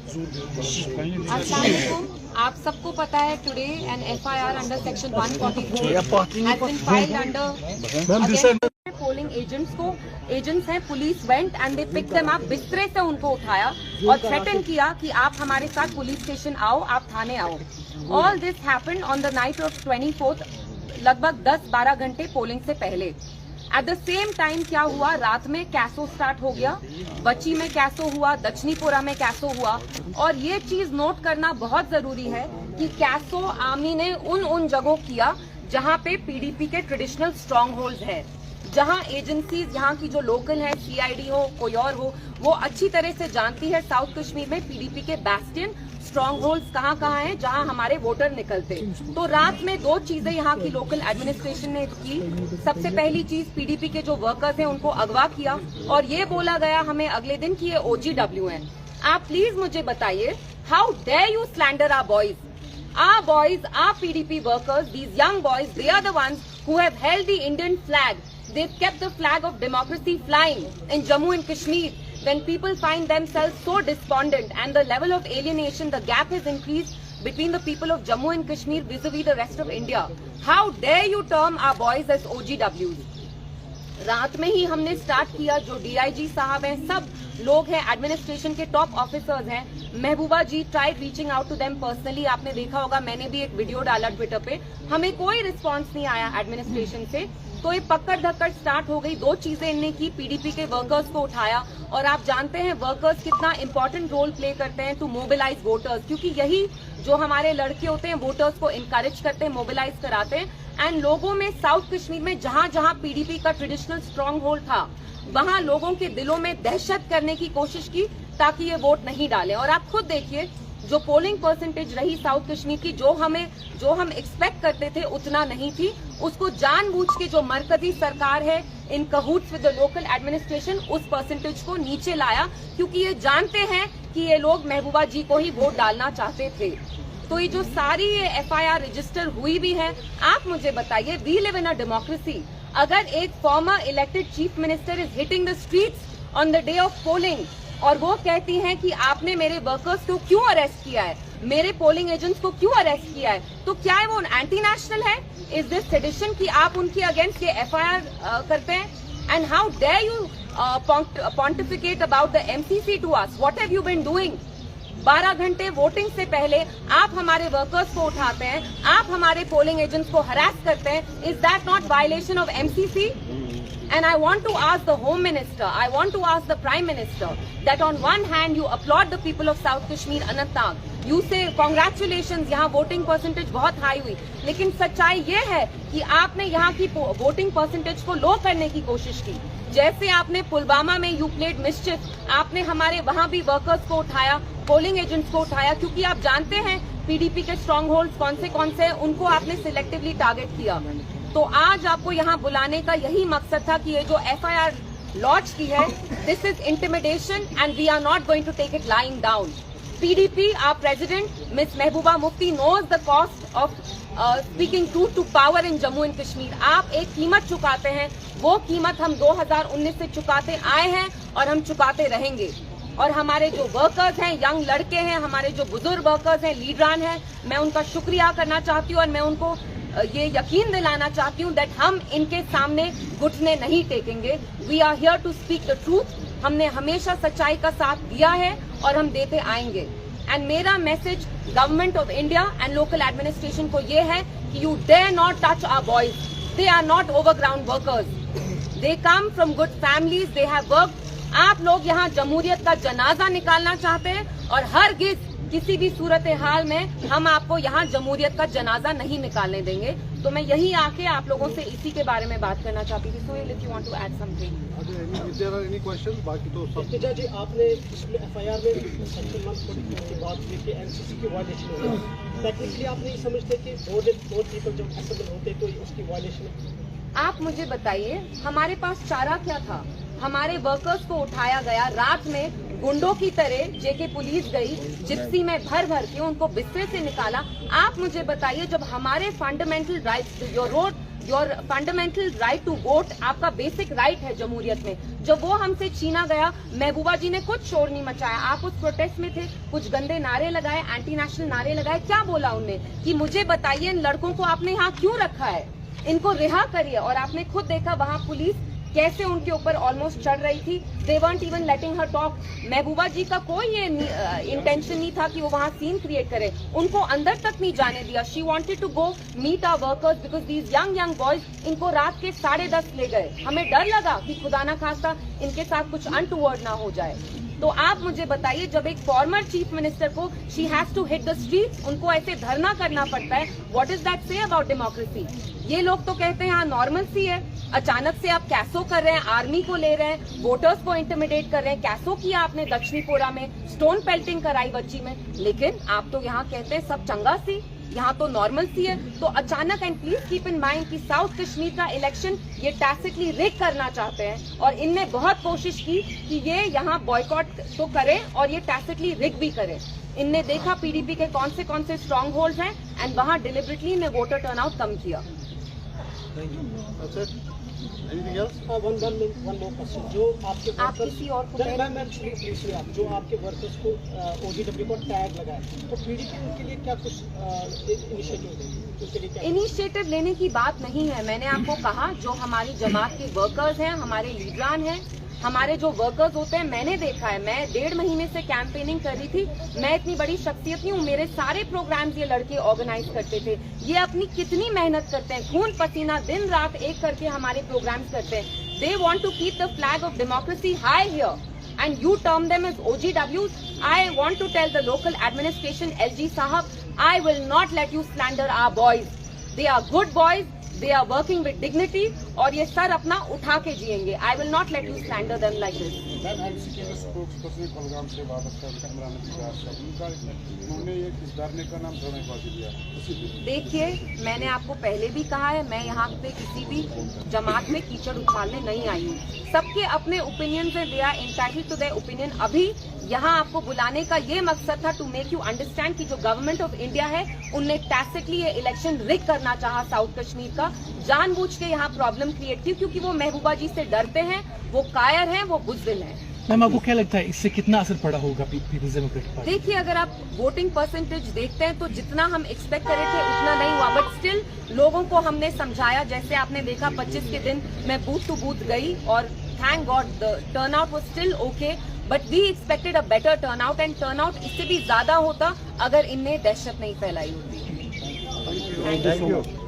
अस्सलाम वालेकुम। आप सबको पता है today an FIR under section 144 has been filed under polling agents हैं। Police went and they pick them up, बिस्तरे से उनको उठाया और थ्रेटन किया कि आप हमारे साथ पुलिस स्टेशन आओ, आप थाने आओ। All this happened on the night of 24th, लगभग 10-12 घंटे पोलिंग से पहले। एट द सेम टाइम क्या हुआ, रात में कैसो स्टार्ट हो गया, बची में कैसो हुआ, दक्षिणीपुरा में कैसो हुआ। और ये चीज नोट करना बहुत जरूरी है कि कैसो आर्मी ने उन जगहों किया जहां पे PDP के ट्रेडिशनल स्ट्रॉन्ग होल्ड है, जहां एजेंसीज यहाँ की जो लोकल है, CID हो, कोई और हो, वो अच्छी तरह से जानती है साउथ कश्मीर में PDP के बैस्टियन स्ट्रॉन्ग होल्ड्स कहाँ हैं जहां हमारे वोटर निकलते। तो रात में 2 चीजें यहाँ की लोकल एडमिनिस्ट्रेशन ने की। सबसे पहली चीज, PDP के जो वर्कर्स हैं उनको अगवा किया और ये बोला गया हमें अगले दिन कि ये OGW हैं। आप प्लीज मुझे बताइए, how dare you slander our boys? Our boys, our PDP workers, these young boys, they are the ones who have held the Indian flag. They've kept the flag of democracy flying in Jammu and Kashmir. When people find themselves so despondent and the level of alienation, the gap has increased between the people of Jammu and Kashmir vis-a-vis the rest of India. How dare you term our boys as OGWs? रात में ही हमने start किया। जो DIG साहब हैं, सब लोग हैं, एडमिनिस्ट्रेशन के टॉप ऑफिसर्स हैं। Mehbooba ji tried reaching out to them personally, आपने देखा होगा, मैंने भी एक वीडियो डाला ट्विटर पे, हमें कोई रिस्पांस नहीं आया एडमिनिस्ट्रेशन से। तो ये पकड़ धक्कड़ स्टार्ट हो गई। 2 चीजें इनने की, PDP के वर्कर्स को उठाया और आप जानते हैं वर्कर्स कितना इंपॉर्टेंट रोल प्ले करते हैं टू मोबिलाइज वोटर्स, क्योंकि यही जो हमारे लड़के होते हैं वोटर्स को इनकरेज करते हैं, मोबिलाइज कराते हैं। एंड लोगों में साउथ कश्मीर में जहां जहां PDP का ट्रेडिशनल स्ट्रॉन्ग होल्ड था, वहां लोगों के दिलों में दहशत करने की कोशिश की ताकि ये वोट नहीं डालें। और आप खुद देखिए, जो पोलिंग परसेंटेज रही साउथ कश्मीर की, जो हम एक्सपेक्ट करते थे उतना नहीं थी। उसको जानबूझ के जो मरकजी सरकार है इन कहूट्स विद द लोकल एडमिनिस्ट्रेशन, उस परसेंटेज को नीचे लाया, क्योंकि ये जानते हैं कि ये लोग महबूबा जी को ही वोट डालना चाहते थे। तो ये जो सारी FIR रजिस्टर हुई भी है, आप मुझे बताइए, we live in a democracy. अगर एक former elected chief minister is hitting the streets on the day of polling और वो कहती हैं कि आपने मेरे वर्कर्स को क्यों अरेस्ट किया है, मेरे पोलिंग एजेंट्स को क्यों अरेस्ट किया है, तो क्या है वो एंटी नेशनल है? इज दिस सेडिशन कि आप उनके अगेंस्ट ये FIR करते हैं? And how dare you pontificate about the MCC to us? What have you been doing? 12 घंटे वोटिंग से पहले आप हमारे वर्कर्स को उठाते हैं, आप हमारे पोलिंग एजेंट्स को हरास करते हैं। Is that not violation of MCC? And I want to ask the Home Minister, I want to ask the Prime Minister that on one hand you applaud the people of South Kashmir, Anantnag, you say congratulations, यहाँ voting percentage बहुत high हुई, लेकिन सच्चाई ये है कि आपने यहाँ की वोटिंग परसेंटेज को लो करने की कोशिश की। जैसे आपने पुलवामा में यू प्लेड मिस्चिफ, आपने हमारे वहाँ भी वर्कर्स को उठाया, पोलिंग एजेंट्स को उठाया, क्योंकि आप जानते हैं PDP के स्ट्रॉन्ग होल्ड कौन से हैं, उनको आपने सिलेक्टिवली टारगेट किया। तो आज आपको यहाँ बुलाने का यही मकसद था कि ये जो FIR लॉन्च की है, this is intimidation and we are not going to take it lying down. PDP, our president, Miss Mehbooba Mufti, knows the cost of speaking truth to power in Jammu and Kashmir. आप एक कीमत चुकाते हैं, वो कीमत हम 2019 से चुकाते आए हैं और हम चुकाते रहेंगे। और हमारे जो वर्कर्स हैं, यंग लड़के हैं, हमारे जो बुजुर्ग वर्कर्स हैं, लीडरान हैं, मैं उनका शुक्रिया करना चाहती हूँ और मैं उनको ये यकीन दिलाना चाहती हूँ दैट हम इनके सामने घुटने नहीं टेकेंगे। We are here to speak the truth. हमने हमेशा सच्चाई का साथ दिया है और हम देते आएंगे। एंड मेरा message government of India and local administration को ये है कि you dare not touch our boys. They are not overground workers, they come from good families, they have worked. आप लोग यहाँ जमहूरियत का जनाजा निकालना चाहते हैं और हरगिज किसी भी सूरत हाल में हम आपको यहाँ जमहूरियत का जनाजा नहीं निकालने देंगे। तो मैं यही आके आप लोगों से इसी के बारे में बात करना चाहती थी। Sohail, if you want to add something. बाकी तो सब जी, आपने इसमें FIR में सेक्शन 144 की बात की कि MCC की वायलेशन है। टेक्निकली आप नहीं समझते कि बोर्ड पीपल जब असेंबल होते तो उसकी वायलेशन है? आप मुझे बताइए, हमारे पास चारा क्या था? हमारे वर्कर्स को उठाया गया, रात में गुंडों की तरह जेके पुलिस गई, जिप्सी में भर के उनको बिस्तर से निकाला। आप मुझे बताइए, जब हमारे फंडामेंटल राइट्स, जो your fundamental right to vote आपका बेसिक राइट है जमहूरियत में, जब वो हमसे छीना गया, महबूबा जी ने कुछ शोर नहीं मचाया। आप उस प्रोटेस्ट में थे, कुछ गंदे नारे लगाए, एंटी नेशनल नारे लगाए। क्या बोला उनने कि मुझे बताइए इन लड़कों को आपने यहाँ क्यों रखा है, इनको रिहा करिए। और आपने खुद देखा वहाँ पुलिस कैसे उनके ऊपर ऑलमोस्ट चढ़ रही थी। They won't even letting her talk. Mehbooba ji का कोई ये इंटेंशन नहीं था कि वो वहाँ सीन क्रिएट करे, उनको अंदर तक नहीं जाने दिया। She wanted to go meet our workers because these young boys इनको रात के 10:30 ले गए। हमें डर लगा कि खुदा ना खास्ता इनके साथ कुछ अनटूवर्ड ना हो जाए। तो आप मुझे बताइए, जब एक फॉर्मर चीफ मिनिस्टर को she has to hit the streets, उनको ऐसे धरना करना पड़ता है, what is that say about democracy? ये लोग तो कहते हैं यहाँ नॉर्मल सी है, अचानक से आप कैसो कर रहे हैं, आर्मी को ले रहे हैं, वोटर्स को इंटिमिडेट कर रहे हैं। कैसो किया आपने दक्षिणीपुरा में, स्टोन पेल्टिंग कराई बच्ची में, लेकिन आप तो यहाँ कहते हैं सब चंगा सी, यहाँ तो नॉर्मल सी है। तो अचानक, and please keep in mind कि साउथ कश्मीर का इलेक्शन ये टैसिटली रिग करना चाहते हैं, और इनने बहुत कोशिश की कि ये यहाँ बॉयकॉट तो करें और ये टैसिटली रिग भी करें। इनने देखा पीडीपी के कौन से स्ट्रॉन्ग होल्ड हैं, एंड वहाँ डिलिबरेटली ने वोटर टर्नआउट कम किया। one more question. जो आपके आप किसी और को जो आपके वर्कर्स को OGW को टैग लगाए, तो पीडीपी उनके लिए क्या कुछ इनिशिएटिव लेने की बात नहीं है। मैंने आपको कहा जो हमारी जमात के वर्कर्स हैं, हमारे लीडरान हैं, हमारे जो वर्कर्स होते हैं, मैंने देखा है। मैं 1.5 महीने से कैंपेनिंग कर रही थी। मैं इतनी बड़ी शख्सियत नहीं हूँ, मेरे सारे प्रोग्राम्स ये लड़के ऑर्गेनाइज करते थे। ये अपनी कितनी मेहनत करते हैं, खून पसीना दिन रात एक करके हमारे प्रोग्राम्स करते हैं। They want to keep the flag of democracy high here and you term them as OGWs. I want to tell the local administration, LG Sahab, I will not let you slander our boys. They are good boys. They are working with dignity और ये sir अपना उठा के जिएंगे. I will not let you slander them like this. देखिए, मैंने आपको पहले भी कहा है, मैं यहाँ पे किसी भी जमात में कीचड़ उछालने नहीं आई हूँ। सबके अपने ओपिनियंस हैं, they are entitled to their opinion. अभी यहाँ आपको बुलाने का ये मकसद था टू मेक यू अंडरस्टैंड कि जो गवर्नमेंट ऑफ इंडिया है, उनने टैसिटली ये इलेक्शन रिग करना चाहा साउथ कश्मीर का, जानबूझ के यहाँ प्रॉब्लम क्रिएट की, क्योंकि वो महबूबा जी से डरते हैं, वो कायर हैं, वो बुज़दिल हैं। मैम, आपको क्या लगता है इससे कितना असर पड़ा होगा पीपल्स डेमोक्रेटिक पार्टी? देखिए, अगर आप वोटिंग परसेंटेज देखते हैं तो जितना हम एक्सपेक्ट करे थे उतना नहीं हुआ, बट स्टिल लोगों को हमने समझाया। जैसे आपने देखा 25 के दिन मैं बूथ टू बूथ गई और thank God the turnout was still okay, but we expected a better turnout, and turnout इससे भी ज्यादा होता अगर इनने दहशत नहीं फैलाई होती। Thank you.